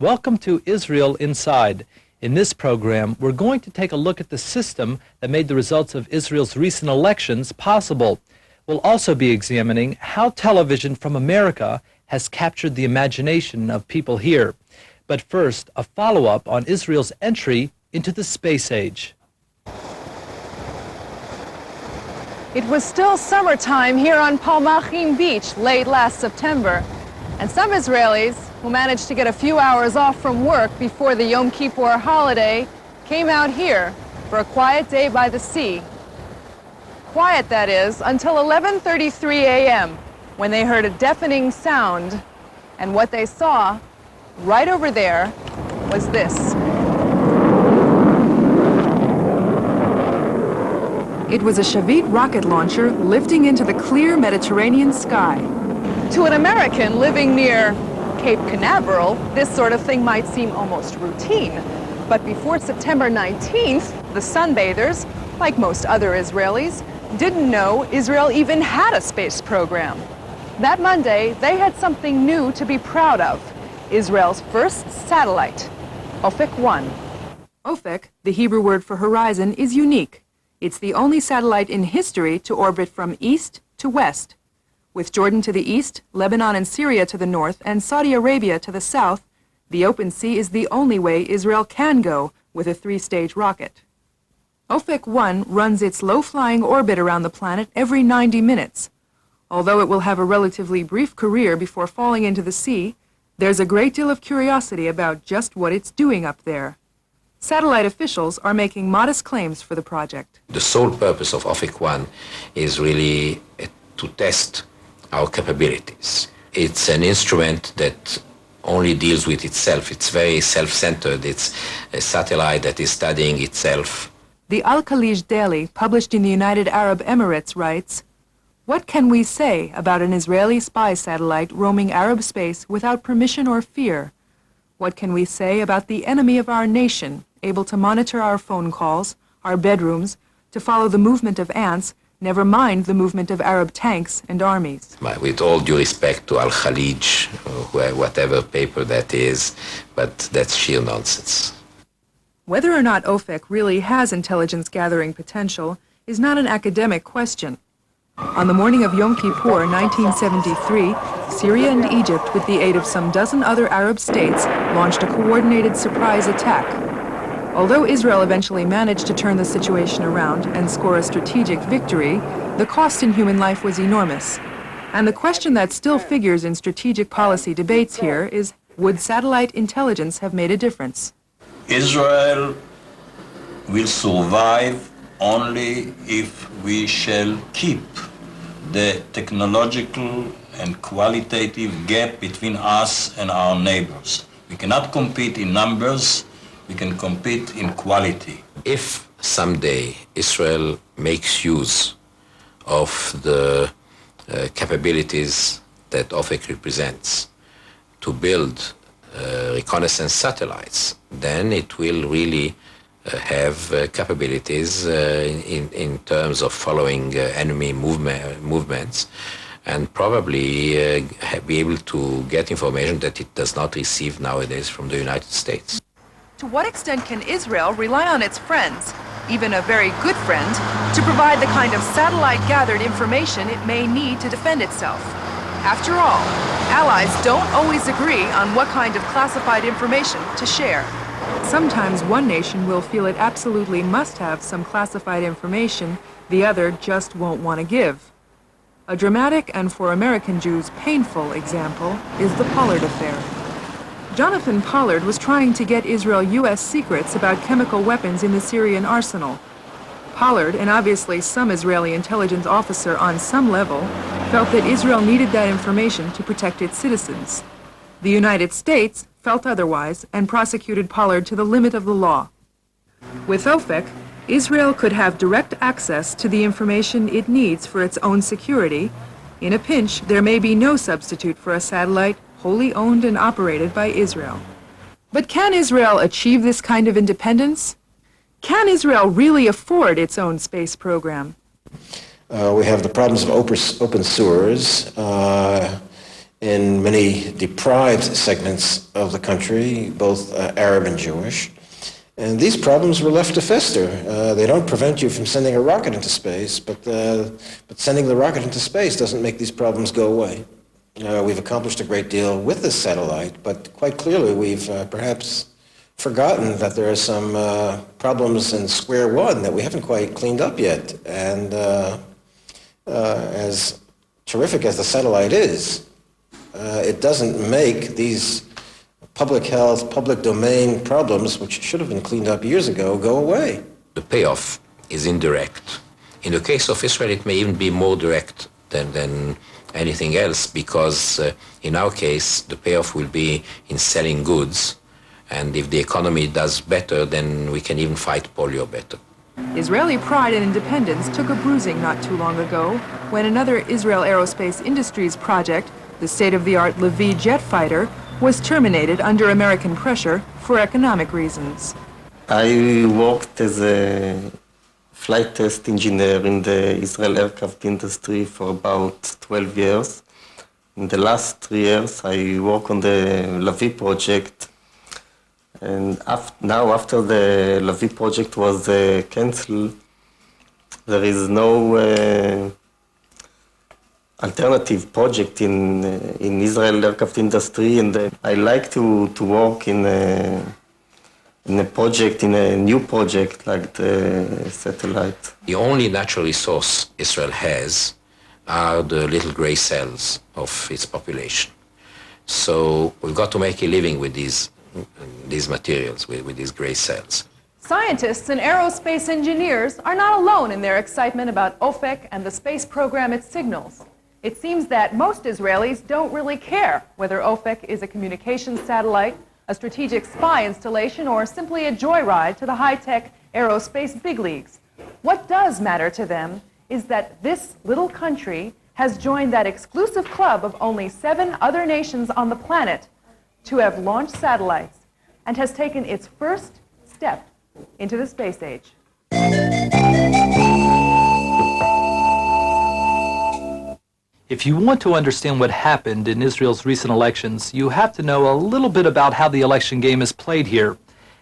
Welcome to Israel Inside. In this program, we're going to take a look at the system that made the results of Israel's recent elections possible. We'll also be examining how television from America has captured the imagination of people here. But first, a follow-up on Israel's entry into the space age. It was still summertime here on Palmachim Beach late last September, and some Israelis who managed to get a few hours off from work before the Yom Kippur holiday came out here for a quiet day by the sea. Quiet, that is, until 11:33 a.m. when they heard a deafening sound, and what they saw right over there was this. It was a Shavit rocket launcher lifting into the clear Mediterranean sky. To an American living near Cape Canaveral, this sort of thing might seem almost routine. But before September 19th, the sunbathers, like most other Israelis, didn't know Israel even had a space program. That Monday, they had something new to be proud of: Israel's first satellite, Ofek 1. Ofek, the Hebrew word for horizon, is unique. It's the only satellite in history to orbit from east to west. With Jordan to the east, Lebanon and Syria to the north, and Saudi Arabia to the south, the open sea is the only way Israel can go with a three-stage rocket. Ofek 1 runs its low-flying orbit around the planet every 90 minutes. Although it will have a relatively brief career before falling into the sea, there's a great deal of curiosity about just what it's doing up there. Satellite officials are making modest claims for the project. The sole purpose of Ofek 1 is really to test our capabilities. It's an instrument that only deals with itself. It's very self-centered. It's a satellite that is studying itself. The Al-Khalij Daily, published in the United Arab Emirates, writes, "What can we say about an Israeli spy satellite roaming Arab space without permission or fear? What can we say about the enemy of our nation, able to monitor our phone calls, our bedrooms, to follow the movement of ants, never mind the movement of Arab tanks and armies?" With all due respect to Al-Khalij, whatever paper that is, but that's sheer nonsense. Whether or not Ofek really has intelligence-gathering potential is not an academic question. On the morning of Yom Kippur, 1973, Syria and Egypt, with the aid of some dozen other Arab states, launched a coordinated surprise attack. Although Israel eventually managed to turn the situation around and score a strategic victory, the cost in human life was enormous. And the question that still figures in strategic policy debates here is, would satellite intelligence have made a difference? Israel will survive only if we shall keep the technological and qualitative gap between us and our neighbors. We cannot compete in numbers. We can compete in quality. If someday Israel makes use of the capabilities that OFEC represents to build reconnaissance satellites, then it will really have capabilities in terms of following enemy movements, and probably be able to get information that it does not receive nowadays from the United States. To what extent can Israel rely on its friends, even a very good friend, to provide the kind of satellite-gathered information it may need to defend itself? After all, allies don't always agree on what kind of classified information to share. Sometimes one nation will feel it absolutely must have some classified information the other just won't want to give. A dramatic and for American Jews painful example is the Pollard affair. Jonathan Pollard was trying to get Israel U.S. secrets about chemical weapons in the Syrian arsenal. Pollard, and obviously some Israeli intelligence officer on some level, felt that Israel needed that information to protect its citizens. The United States felt otherwise and prosecuted Pollard to the limit of the law. With OFEC, Israel could have direct access to the information it needs for its own security. In a pinch, there may be no substitute for a satellite wholly owned and operated by Israel. But can Israel achieve this kind of independence? Can Israel really afford its own space program? We have the problems of open sewers in many deprived segments of the country, both Arab and Jewish. And these problems were left to fester. They don't prevent you from sending a rocket into space, but sending the rocket into space doesn't make these problems go away. We've accomplished a great deal with this satellite, but quite clearly we've perhaps forgotten that there are some problems in square one that we haven't quite cleaned up yet. And as terrific as the satellite is, it doesn't make these public health, public domain problems, which should have been cleaned up years ago, go away. The payoff is indirect. In the case of Israel, it may even be more direct than anything else, because in our case, the payoff will be in selling goods. And if the economy does better, then we can even fight polio better. Israeli pride and independence took a bruising not too long ago when another Israel Aerospace Industries project, the state-of-the-art Levi jet fighter, was terminated under American pressure for economic reasons. I worked as a flight test engineer in the Israel aircraft industry for about 12 years. In the last 3 years, I work on the Levi project. And now, after the Levi project was cancelled, there is no alternative project in Israel aircraft industry, and I like to work in a project, in a new project like the satellite. The only natural resource Israel has are the little gray cells of its population. So we've got to make a living with these materials, with these gray cells. Scientists and aerospace engineers are not alone in their excitement about OFEC and the space program it signals. It seems that most Israelis don't really care whether OFEC is a communications satellite, a strategic spy installation, or simply a joyride to the high-tech aerospace big leagues. What does matter to them is that this little country has joined that exclusive club of only 7 other nations on the planet to have launched satellites and has taken its first step into the space age. If you want to understand what happened in Israel's recent elections, you have to know a little bit about how the election game is played here.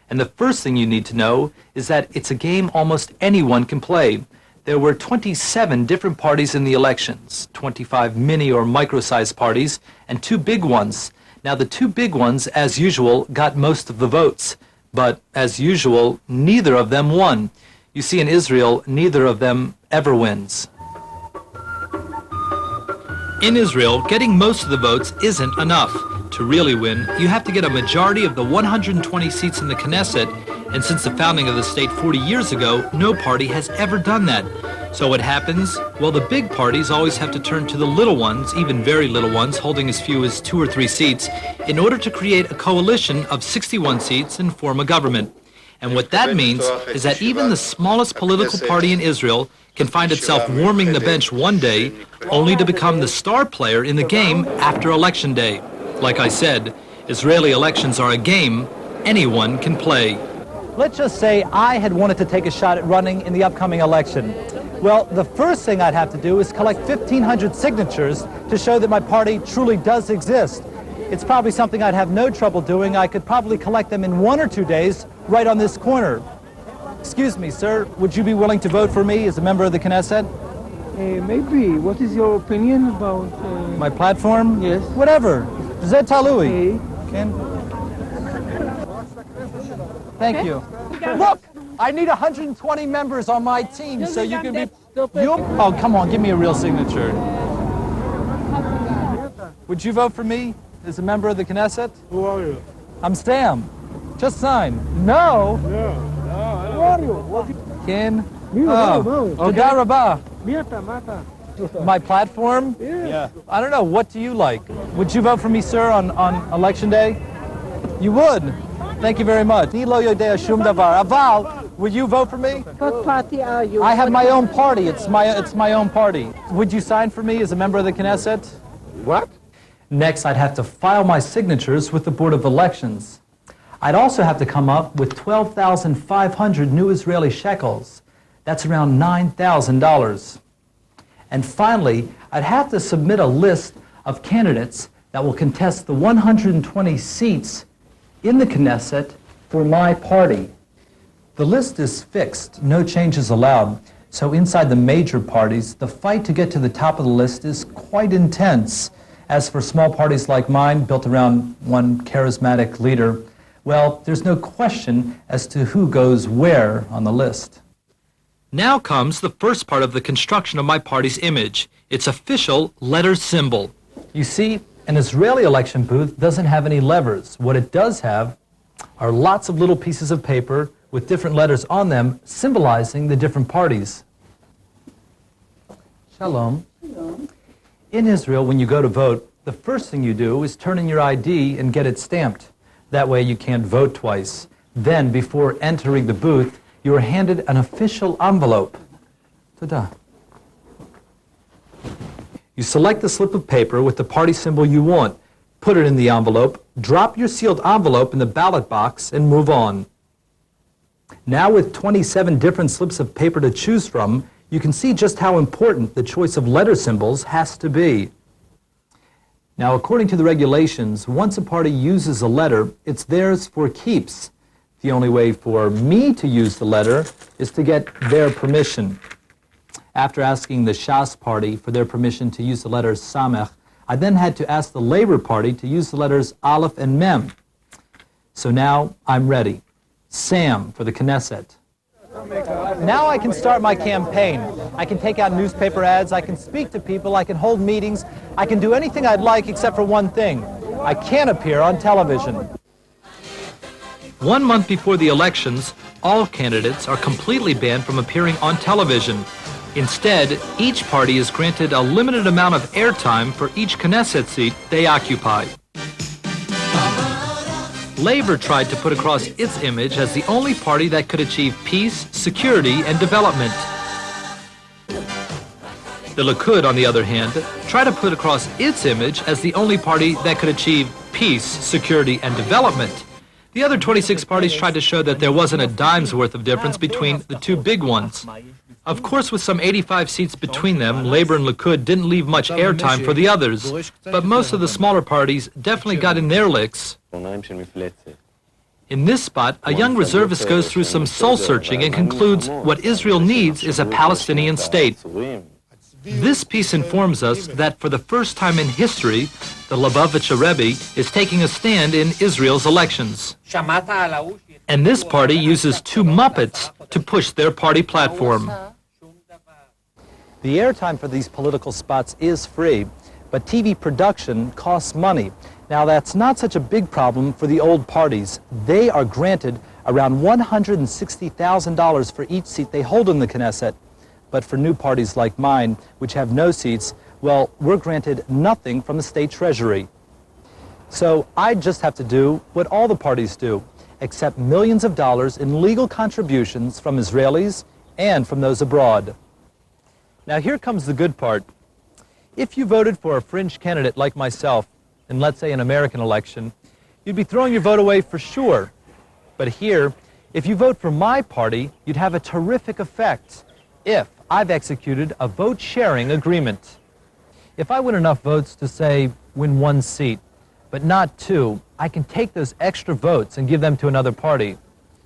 And the first thing you need to know is that it's a game almost anyone can play. There were 27 different parties in the elections, 25 mini or micro-sized parties, and 2 big ones. Now, the 2 big ones, as usual, got most of the votes. But, as usual, neither of them won. You see, in Israel, neither of them ever wins. In Israel, getting most of the votes isn't enough. To really win, you have to get a majority of the 120 seats in the Knesset, and since the founding of the state 40 years ago, no party has ever done that. So what happens? Well, the big parties always have to turn to the little ones, even very little ones, holding as few as 2 or 3 seats, in order to create a coalition of 61 seats and form a government. And what that means is that even the smallest political party in Israel can find itself warming the bench one day, only to become the star player in the game after Election Day. Like I said, Israeli elections are a game anyone can play. Let's just say I had wanted to take a shot at running in the upcoming election. Well, the first thing I'd have to do is collect 1,500 signatures to show that my party truly does exist. It's probably something I'd have no trouble doing. I could probably collect them in 1 or 2 days right on this corner. Excuse me, sir, would you be willing to vote for me as a member of the Knesset? Maybe. What is your opinion about... My platform? Yes. Whatever. Zé Talui. Okay. Thank you. Look, I need 120 members on my team, so you can be... Oh, come on, give me a real signature. Would you vote for me as a member of the Knesset? Who are you? I'm Sam. Just sign. No. Who are you? Ken. No. Toda rabah. מי אתה? מה אתה? My platform? Yeah. I don't know. What do you like? Would you vote for me, sir, on election day? You would. Thank you very much. Ni lo yodea shum davar. Aval, would you vote for me? What party are you? I have my own party. It's my own party. Would you sign for me as a member of the Knesset? What? Next, I'd have to file my signatures with the Board of Elections. I'd also have to come up with 12,500 new Israeli shekels. That's around $9,000. And finally, I'd have to submit a list of candidates that will contest the 120 seats in the Knesset for my party. The list is fixed, no changes allowed. So inside the major parties, the fight to get to the top of the list is quite intense. As for small parties like mine, built around one charismatic leader, well, there's no question as to who goes where on the list. Now comes the first part of the construction of my party's image, its official letter symbol. You see, an Israeli election booth doesn't have any levers. What it does have are lots of little pieces of paper with different letters on them symbolizing the different parties. Shalom. In Israel, when you go to vote, the first thing you do is turn in your ID and get it stamped. That way you can't vote twice. Then, before entering the booth, you are handed an official envelope. Ta-da. You select the slip of paper with the party symbol you want, put it in the envelope, drop your sealed envelope in the ballot box, and move on. Now, with 27 different slips of paper to choose from, you can see just how important the choice of letter symbols has to be. Now, according to the regulations, once a party uses a letter, it's theirs for keeps. The only way for me to use the letter is to get their permission. After asking the Shas party for their permission to use the letters Samech, I then had to ask the Labor Party to use the letters Aleph and Mem. So now I'm ready. Sam for the Knesset. Now I can start my campaign. I can take out newspaper ads, I can speak to people, I can hold meetings, I can do anything I'd like except for one thing. I can't appear on television. 1 month before the elections, all candidates are completely banned from appearing on television. Instead, each party is granted a limited amount of airtime for each Knesset seat they occupy. Labor tried to put across its image as the only party that could achieve peace, security, and development. The Likud, on the other hand, tried to put across its image as the only party that could achieve peace, security, and development. The other 26 parties tried to show that there wasn't a dime's worth of difference between the two big ones. Of course, with some 85 seats between them, Labor and Likud didn't leave much airtime for the others, but most of the smaller parties definitely got in their licks. In this spot, a young reservist goes through some soul-searching and concludes what Israel needs is a Palestinian state. This piece informs us that for the first time in history, the Lubavitcher Rebbe is taking a stand in Israel's elections. And this party uses two Muppets to push their party platform. The airtime for these political spots is free, but TV production costs money. Now, that's not such a big problem for the old parties. They are granted around $160,000 for each seat they hold in the Knesset. But for new parties like mine, which have no seats, well, we're granted nothing from the state treasury. So I just have to do what all the parties do, accept millions of dollars in legal contributions from Israelis and from those abroad. Now here comes the good part. If you voted for a fringe candidate like myself, in let's say an American election, you'd be throwing your vote away for sure. But here, if you vote for my party, you'd have a terrific effect if I've executed a vote-sharing agreement. If I win enough votes to, say, win one seat, but not two, I can take those extra votes and give them to another party.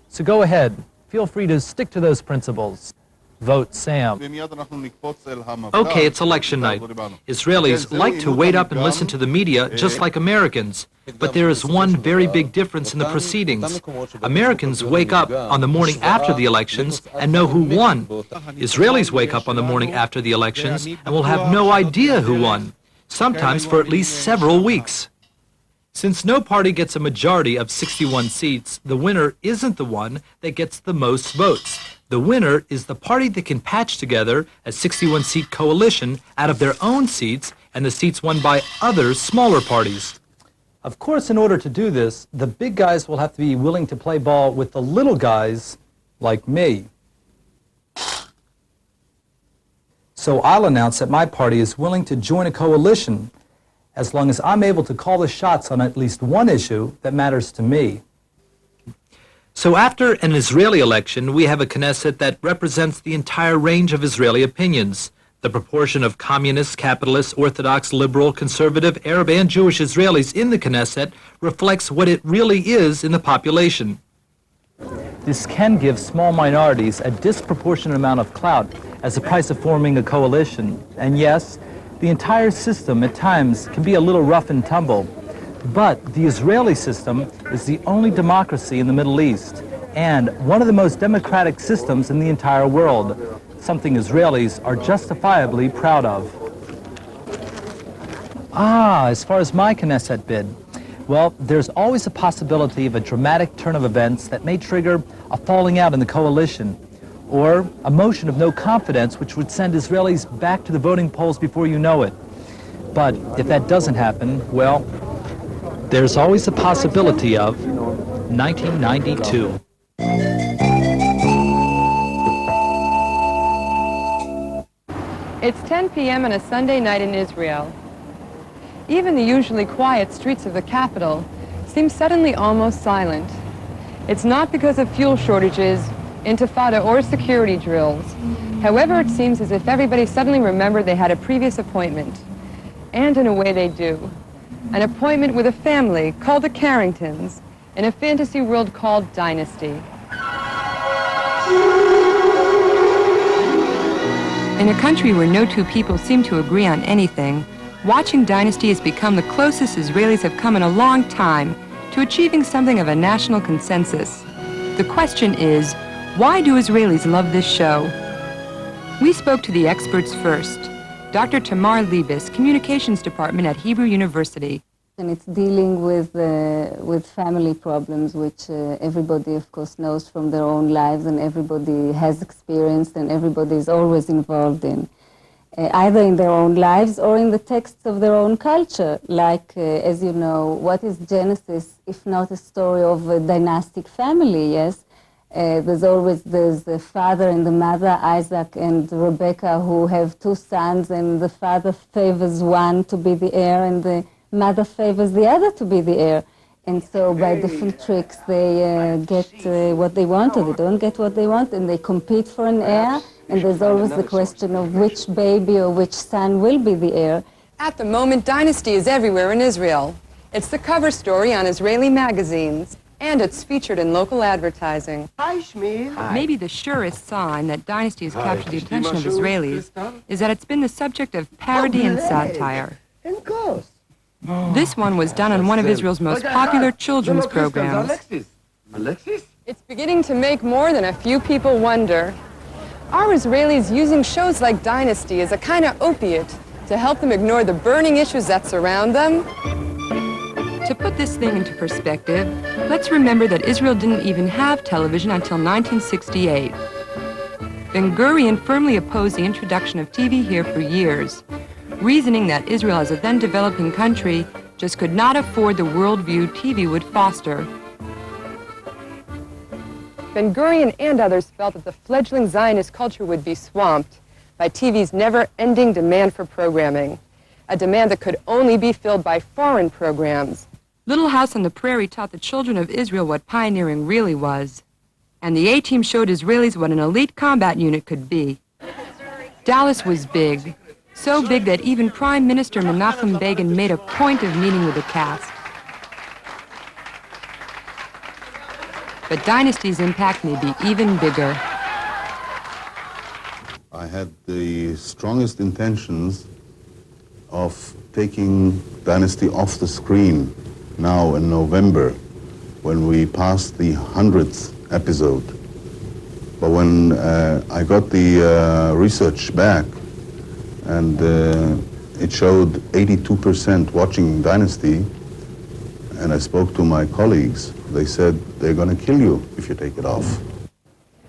So go ahead, feel free to stick to those principles. Vote Sam. Okay, it's election night. Israelis like to wait up and listen to the media just like Americans. But there is one very big difference in the proceedings. Americans wake up on the morning after the elections and know who won. Israelis wake up on the morning after the elections and will have no idea who won, sometimes for at least several weeks. Since no party gets a majority of 61 seats, the winner isn't the one that gets the most votes. The winner is the party that can patch together a 61-seat coalition out of their own seats and the seats won by other smaller parties. Of course, in order to do this, the big guys will have to be willing to play ball with the little guys like me. So I'll announce that my party is willing to join a coalition as long as I'm able to call the shots on at least one issue that matters to me. So after an Israeli election, we have a Knesset that represents the entire range of Israeli opinions. The proportion of communist, capitalist, Orthodox, liberal, conservative, Arab, and Jewish Israelis in the Knesset reflects what it really is in the population. This can give small minorities a disproportionate amount of clout as the price of forming a coalition. And yes, the entire system at times can be a little rough and tumble. But the Israeli system is the only democracy in the Middle East and one of the most democratic systems in the entire world, something Israelis are justifiably proud of. As far as my Knesset bid, well, there's always a possibility of a dramatic turn of events that may trigger a falling out in the coalition, or a motion of no confidence which would send Israelis back to the voting polls before you know it. But if that doesn't happen, well, there's always a possibility of 1992. It's 10 p.m. on a Sunday night in Israel. Even the usually quiet streets of the capital seem suddenly almost silent. It's not because of fuel shortages, intifada, or security drills. However, it seems as if everybody suddenly remembered they had a previous appointment. And in a way they do. An appointment with a family called the Carringtons in a fantasy world called Dynasty. In a country where no two people seem to agree on anything, watching Dynasty has become the closest Israelis have come in a long time to achieving something of a national consensus. The question is, why do Israelis love this show? We spoke to the experts first. Dr. Tamar Liebes, Communications Department at Hebrew University. And it's dealing with family problems, which everybody, of course, knows from their own lives, and everybody has experienced, and everybody is always involved in, either in their own lives or in the texts of their own culture. Like, as you know, what is Genesis if not a story of a dynastic family? Yes. There's the father and the mother, Isaac and Rebecca, who have two sons, and the father favors one to be the heir, and the mother favors the other to be the heir. And so by different tricks, they get what they want, or they don't get what they want, and they compete for an heir, and there's always the question of which baby or which son will be the heir. At the moment, Dynasty is everywhere in Israel. It's the cover story on Israeli magazines. And it's featured in local advertising. Hi, Shmi. Maybe the surest sign that Dynasty has captured the attention of Israelis is that it's been the subject of parody and satire. This one was done on one of Israel's most popular children's programs. It's beginning to make more than a few people wonder. Are Israelis using shows like Dynasty as a kind of opiate to help them ignore the burning issues that surround them? To put this thing into perspective, let's remember that Israel didn't even have television until 1968. Ben-Gurion firmly opposed the introduction of TV here for years, reasoning that Israel as a then-developing country just could not afford the worldview TV would foster. Ben-Gurion and others felt that the fledgling Zionist culture would be swamped by TV's never-ending demand for programming, a demand that could only be filled by foreign programs. Little House on the Prairie taught the children of Israel what pioneering really was. And the A-Team showed Israelis what an elite combat unit could be. Dallas was big. So big that even Prime Minister Menachem Begin made a point of meeting with the cast. But Dynasty's impact may be even bigger. had the strongest intentions of taking Dynasty off the screen now in November, when we passed the 100th episode. But when I got the research back, and it showed 82% watching Dynasty, and I spoke to my colleagues, they said they're going to kill you if you take it off.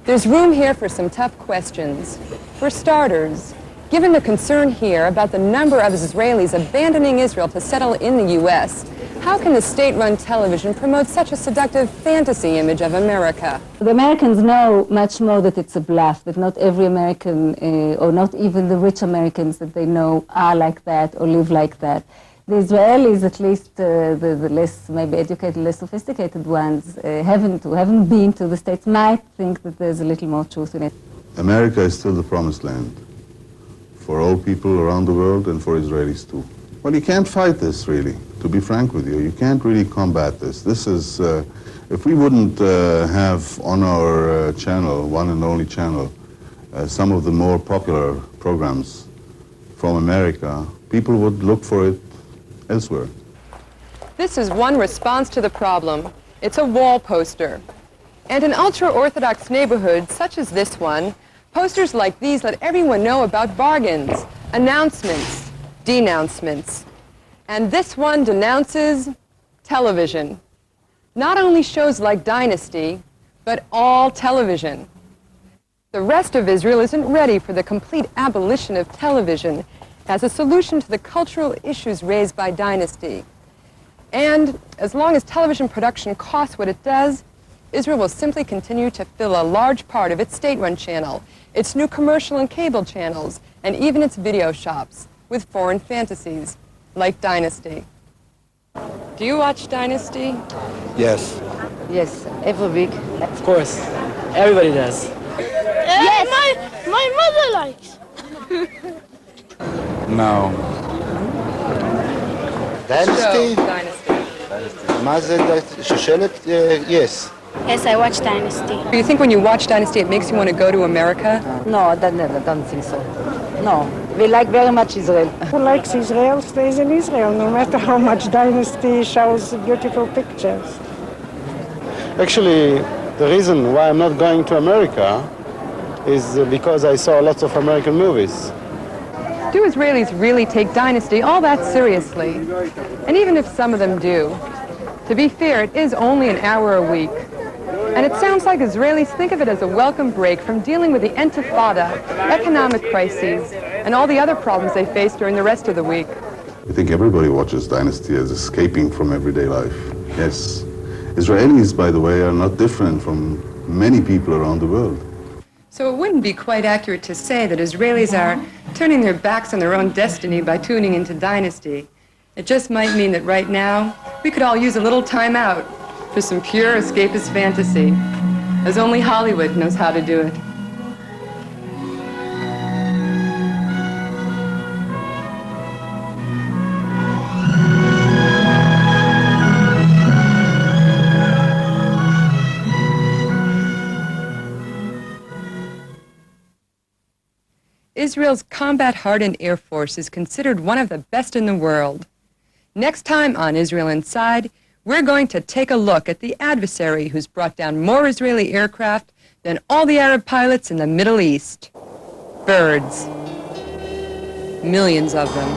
There's room here for some tough questions. For starters, given the concern here about the number of Israelis abandoning Israel to settle in the U.S., how can the state-run television promote such a seductive fantasy image of America? The Americans know much more that it's a bluff, that not every American, or not even the rich Americans that they know are like that or live like that. The Israelis, at least the less maybe educated, less sophisticated ones, who haven't been to the States, might think that there's a little more truth in it. America is still the promised land for all people around the world and for Israelis too. Well, you can't fight this, really, to be frank with you. You can't really combat this. This is, if we wouldn't have on our channel, one and only channel, some of the more popular programs from America, people would look for it elsewhere. This is one response to the problem. It's a wall poster. And in ultra-Orthodox neighborhoods, such as this one, posters like these let everyone know about bargains, announcements, denouncements. And this one denounces television. Not only shows like Dynasty, but all television. The rest of Israel isn't ready for the complete abolition of television as a solution to the cultural issues raised by Dynasty. And as long as television production costs what it does, Israel will simply continue to fill a large part of its state-run channel, its new commercial and cable channels, and even its video shops with foreign fantasies, like Dynasty. Do you watch Dynasty? Yes. Yes, every week. Of course. Everybody does. Yes. My mother likes. No. Dynasty? מה זה שושלת? Yes. Yes, I watch Dynasty. Do you think when you watch Dynasty it makes you want to go to America? No, I don't think so. No, we like very much Israel. Who likes Israel stays in Israel, no matter how much Dynasty shows beautiful pictures. Actually, the reason why I'm not going to America is because I saw lots of American movies. Do Israelis really take Dynasty all that seriously? And even if some of them do, to be fair, it is only an hour a week. And it sounds like Israelis think of it as a welcome break from dealing with the intifada, economic crises, and all the other problems they face during the rest of the week. I think everybody watches Dynasty as escaping from everyday life. Yes. Israelis, by the way, are not different from many people around the world. So it wouldn't be quite accurate to say that Israelis are turning their backs on their own destiny by tuning into Dynasty. It just might mean that right now, we could all use a little time out for some pure escapist fantasy, as only Hollywood knows how to do it. Israel's combat-hardened Air Force is considered one of the best in the world. Next time on Israel Inside, we're going to take a look at the adversary who's brought down more Israeli aircraft than all the Arab pilots in the Middle East. Birds. Millions of them.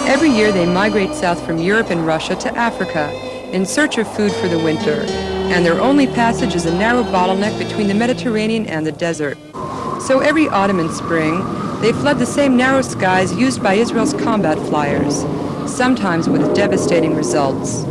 Every year they migrate south from Europe and Russia to Africa in search of food for the winter, and their only passage is a narrow bottleneck between the Mediterranean and the desert. So every autumn and spring, they flood the same narrow skies used by Israel's combat flyers, sometimes with devastating results.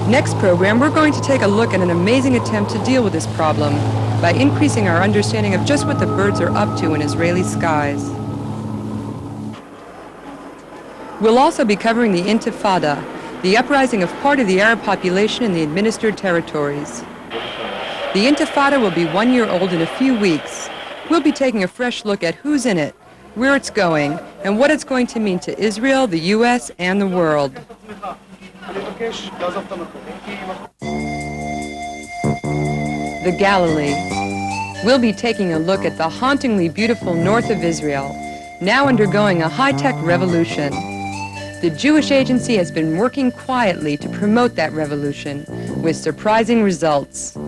Next program, we're going to take a look at an amazing attempt to deal with this problem by increasing our understanding of just what the birds are up to in Israeli skies. We'll also be covering the Intifada, the uprising of part of the Arab population in the administered territories. The Intifada will be 1 year old in a few weeks. We'll be taking a fresh look at who's in it, where it's going, and what it's going to mean to Israel, the U.S., and the world. The Galilee. We'll be taking a look at the hauntingly beautiful north of Israel, now undergoing a high-tech revolution. The Jewish Agency has been working quietly to promote that revolution, with surprising results.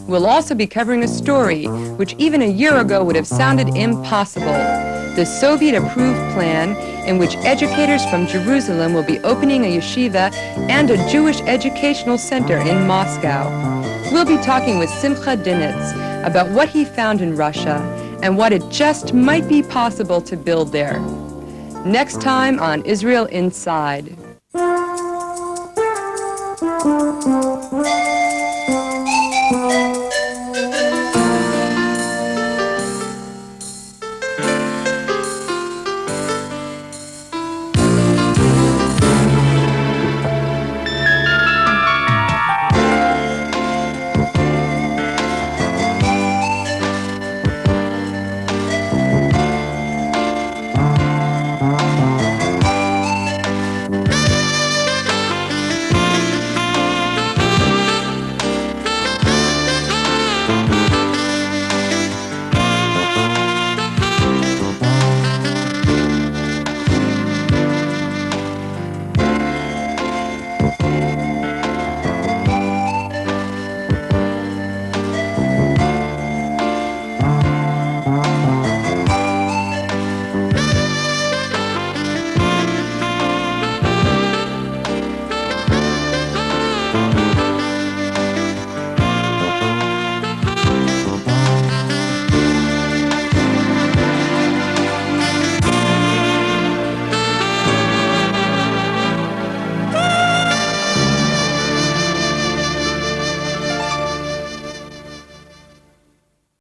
We'll also be covering a story which even a year ago would have sounded impossible, the Soviet-approved plan in which educators from Jerusalem will be opening a yeshiva and a Jewish educational center in Moscow. We'll be talking with Simcha Dinitz about what he found in Russia and what it just might be possible to build there. Next time on Israel Inside.